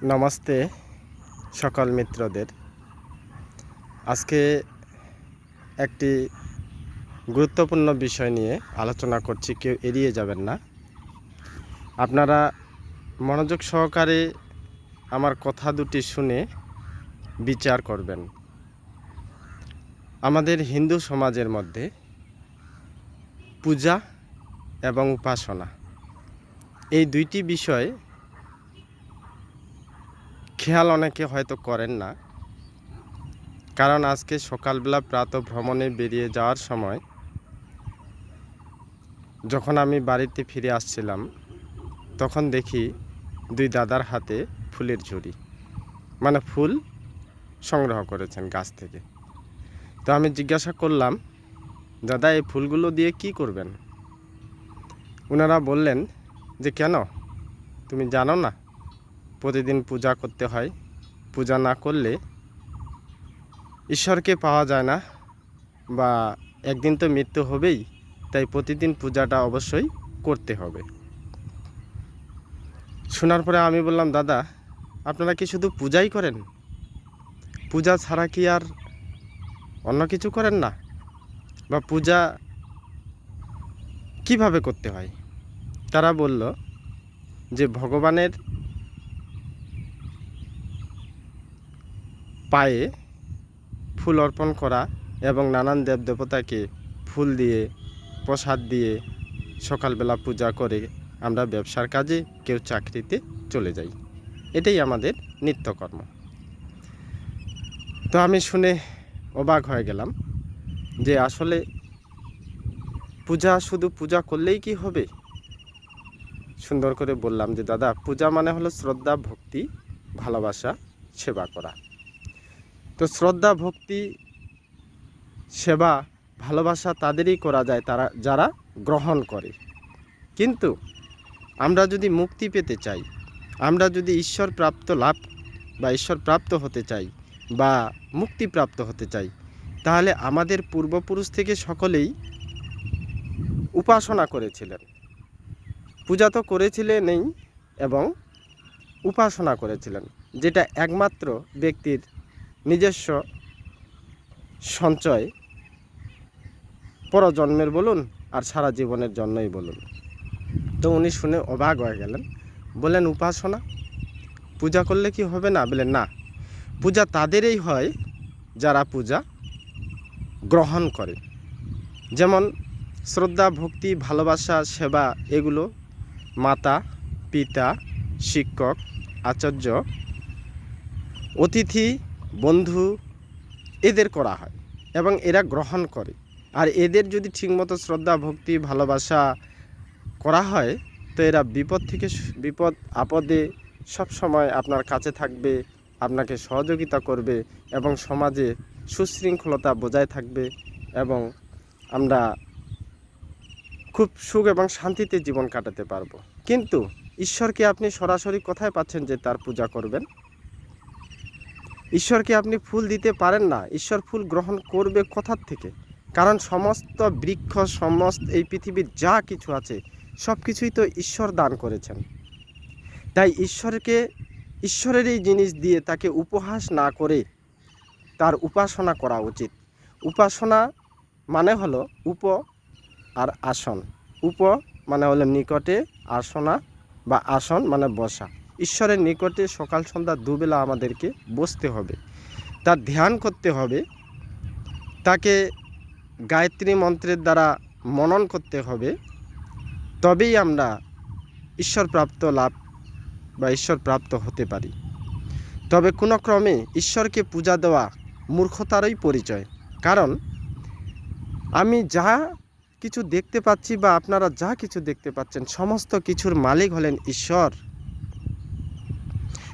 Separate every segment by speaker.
Speaker 1: নমস্তে সকল মিত্রদের। আজকে একটি গুরুত্বপূর্ণ বিষয় নিয়ে আলোচনা করছি, কেউ এড়িয়ে যাবেন না। আপনারা মনোযোগ সহকারে আমার কথা দুটি শুনে বিচার করবেন। আমাদের হিন্দু সমাজের মধ্যে পূজা এবং উপাসনা এই দুইটি বিষয় খেয়াল অনেকে হয়তো করেন না। কারণ আজকে সকালবেলা প্রাতঃ ভ্রমণে বেরিয়ে যাওয়ার সময় যখন আমি বাড়িতে ফিরে আসছিলাম, তখন দেখি দুই দাদার হাতে ফুলের ঝুড়ি, মানে ফুল সংগ্রহ করেছেন গাছ থেকে। তো আমি জিজ্ঞাসা করলাম, দাদা এই ফুলগুলো দিয়ে কি করবেন? ওনারা বললেন যে, কেন, তুমি জানো না প্রতিদিন পূজা করতে হয়, পূজা না করলে ঈশ্বরকে পাওয়া যায় না, বা একদিন তো মৃত্যু হবেই, তাই প্রতিদিন পূজাটা অবশ্যই করতে হবে। শোনার পরে আমি বললাম, দাদা আপনারা কি শুধু পূজাই করেন? পূজা ছাড়া কি আর অন্য কিছু করেন না? বা পূজা কিভাবে করতে হয়? তারা বলল যে ভগবানের পায়ে ফুল অর্পণ করা এবং নানান দেবদেবতাকে ফুল দিয়ে প্রসাদ দিয়ে সকালবেলা পূজা করে আমরা ব্যবসার কাজে, কেউ চাকরিতে চলে যাই। এটাই আমাদের নিত্যকর্ম। তো আমি শুনে অবাক হয়ে গেলাম যে আসলে পূজা শুধু পূজা করলেই কি হবে? সুন্দর করে বললাম যে, দাদা পূজা মানে হলো শ্রদ্ধা, ভক্তি, ভালোবাসা, সেবা করা। তো শ্রদ্ধা, ভক্তি, সেবা, ভালোবাসা তাদেরই করা যায় যারা গ্রহণ করে। কিন্তু আমরা যদি মুক্তি পেতে চাই, আমরা যদি ঈশ্বর প্রাপ্ত হতে চাই বা মুক্তিপ্রাপ্ত হতে চাই, তাহলে আমাদের পূর্বপুরুষ থেকে সকলেই উপাসনা করেছিলেন। পূজা তো করেছিলেনই এবং উপাসনা করেছিলেন, যেটা একমাত্র ব্যক্তির নিজস্ব সঞ্চয়, পরজন্মের বলুন আর সারা জীবনের জন্যই বলুন। তো উনি শুনে অবাক হয়ে গেলেন, বললেন উপাসনা পূজা করলে কি হবে না? বললেন না, পূজা তাদেরই হয় যারা পূজা গ্রহণ করে। যেমন শ্রদ্ধা, ভক্তি, ভালোবাসা, সেবা, এগুলো মাতা, পিতা, শিক্ষক, আচার্য, অতিথি, বন্ধু, এদের করা হয় এবং এরা গ্রহণ করে। আর এদের যদি ঠিকমতো শ্রদ্ধা, ভক্তি, ভালোবাসা করা হয়, তো এরা বিপদ আপদে সব সময় আপনার কাছে থাকবে, আপনাকে সহযোগিতা করবে এবং সমাজে সুশৃঙ্খলতা বজায় থাকবে এবং আমরা খুব সুখ এবং শান্তিতে জীবন কাটাতে পারবো। কিন্তু ঈশ্বরকে আপনি সরাসরি কোথায় পাচ্ছেন যে তার পূজা করবেন? ঈশ্বরকে আপনি ফুল দিতে পারেন না। ঈশ্বর ফুল গ্রহণ করবে কোথার থেকে? কারণ সমস্ত বৃক্ষ, সমস্ত এই পৃথিবীর যা কিছু আছে সব কিছুই তো ঈশ্বর দান করেছেন। তাই ঈশ্বরের এই জিনিস দিয়ে তাকে উপহাস না করে তার উপাসনা করা উচিত। উপাসনা মানে হলো উপ আর আসন। উপ মানে হলো নিকটে, আসনা বা আসন মানে বসা। ঈশ্বরের নিকটে সকাল সন্ধ্যা দুবেলা আমাদেরকে বসতে হবে, তার ধ্যান করতে হবে, তাকে গায়ত্রী মন্ত্রের দ্বারা মনন করতে হবে। তবেই আমরা ঈশ্বরপ্রাপ্ত লাভ বা ঈশ্বরপ্রাপ্ত হতে পারি। তবে কোনো ক্রমে ঈশ্বরকে পূজা দেওয়া মূর্খতারই পরিচয়। কারণ আমি যা কিছু দেখতে পাচ্ছি বা আপনারা যা কিছু দেখতে পাচ্ছেন, সমস্ত কিছুর মালিক হলেন ঈশ্বর।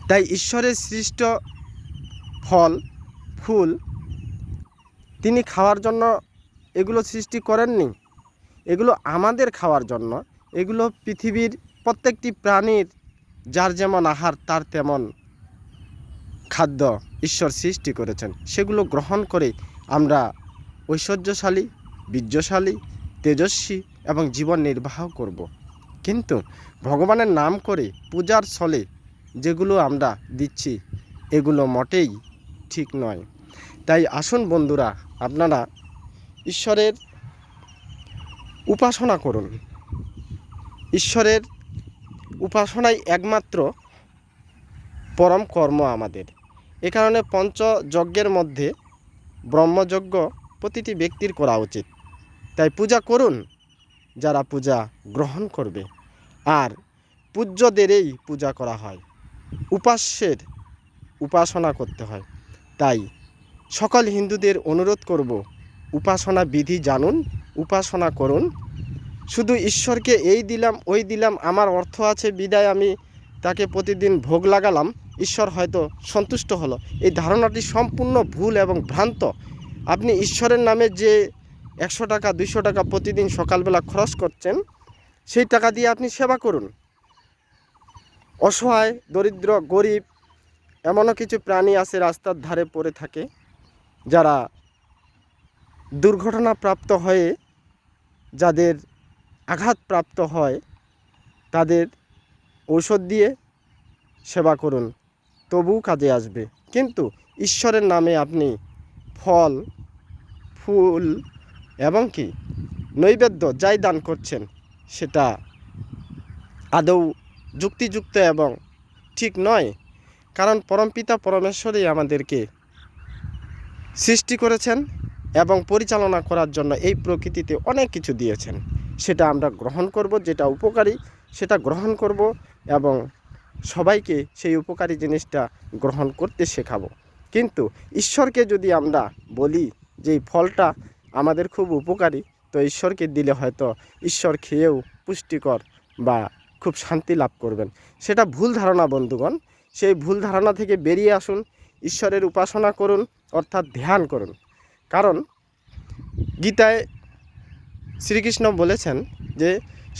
Speaker 1: তাই ঈশ্বরের সৃষ্ট ফল, ফুল তিনি খাওয়ার জন্য এগুলো সৃষ্টি করেননি, এগুলো আমাদের খাওয়ার জন্য। এগুলো পৃথিবীর প্রত্যেকটি প্রাণীর যার যেমন আহার তার তেমন খাদ্য ঈশ্বর সৃষ্টি করেছেন। সেগুলো গ্রহণ করে আমরা ঐশ্বর্যশালী, বীর্যশালী, তেজস্বী এবং জীবন নির্বাহ করব। কিন্তু ভগবানের নাম করে পূজার ছলে যেগুলো আমরা দিচ্ছি এগুলো মোটেই ঠিক নয়। তাই আসুন বন্ধুরা, আপনারা ঈশ্বরের উপাসনা করুন। ঈশ্বরের উপাসনাই একমাত্র পরম কর্ম আমাদের। এ কারণে পঞ্চযজ্ঞের মধ্যে ব্রহ্মযজ্ঞ প্রতিটি ব্যক্তির করা উচিত। তাই পূজা করুন যারা পূজা গ্রহণ করবে, আর পূজ্যদেরই পূজা করা হয়, উপাস্যের উপাসনা করতে হয়। তাই সকল হিন্দুদের অনুরোধ করব, উপাসনা বিধি জানুন, উপাসনা করুন। শুধু ঈশ্বরকে এই দিলাম ওই দিলাম, আমার অর্থ আছে বিদায় আমি তাকে প্রতিদিন ভোগ লাগালাম, ঈশ্বর হয়তো সন্তুষ্ট হলো, এই ধারণাটি সম্পূর্ণ ভুল এবং ভ্রান্ত। আপনি ঈশ্বরের নামে যে 100 টাকা 200 টাকা প্রতিদিন সকালবেলা খরচ করছেন, সেই টাকা দিয়ে আপনি সেবা করুন। অসহায়, দরিদ্র, গরিব, এমনও কিছু প্রাণী আছে রাস্তার ধারে পড়ে থাকে, যারা দুর্ঘটনাপ্রাপ্ত হয়ে, যাদের আঘাতপ্রাপ্ত হয়, তাদের ঔষধ দিয়ে সেবা করুন, তবু কাজে আসবে। কিন্তু ঈশ্বরের নামে আপনি ফল, ফুল এবং কি নৈবেদ্য যাই দান করছেন, সেটা আদৌ যুক্তিযুক্ত এবং ঠিক নয়। কারণ পরমপিতা পরমেশ্বরই আমাদেরকে সৃষ্টি করেছেন এবং পরিচালনা করার জন্য এই প্রকৃতিতে অনেক কিছু দিয়েছেন। সেটা আমরা গ্রহণ করব, যেটা উপকারী সেটা গ্রহণ করব এবং সবাইকে সেই উপকারী জিনিসটা গ্রহণ করতে শেখাবো। কিন্তু ঈশ্বরকে যদি আমরা বলি যে এই ফলটা আমাদের খুব উপকারী, তো ঈশ্বরকে দিলে হয়তো ঈশ্বর খেয়েও পুষ্টিকর বা খুব শান্তি লাভ করবেন, সেটা ভুল ধারণা বন্ধুগণ। সেই ভুল ধারণা থেকে বেরিয়ে আসুন, ঈশ্বরের উপাসনা করুন, অর্থাৎ ধ্যান করুন। কারণ গীতায় শ্রীকৃষ্ণ বলেছেন যে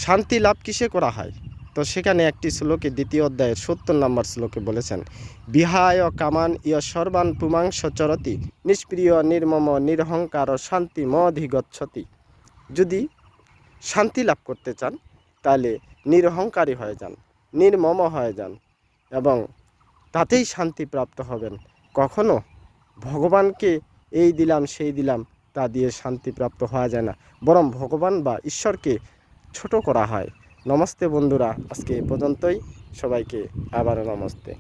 Speaker 1: শান্তি লাভ কিসে করা হয়, তো সেখানে একটি শ্লোকে 2য় অধ্যায়ের 70 নম্বর শ্লোকে বলেছেন, বিহায় কামান ইয় সর্বান পুমাংস চরতি নিষ্প্রিয় নির্মম নিরহংকার শান্তি মধিগচ্ছতি। যদি শান্তি লাভ করতে চান তাহলে নিরহংকারী হয়ে যান, নির্মম হয়ে যান এবং তাতেই শান্তি প্রাপ্ত হবেন। কখনো ভগবানকে এই দিলাম সেই দিলাম তা দিয়ে শান্তি প্রাপ্ত হওয়া যায় না, বরং ভগবান বা ঈশ্বরকে ছোট করা হয়। নমস্তে বন্ধুরা, আজকে এ পর্যন্তই। সবাইকে আবারও নমস্তে।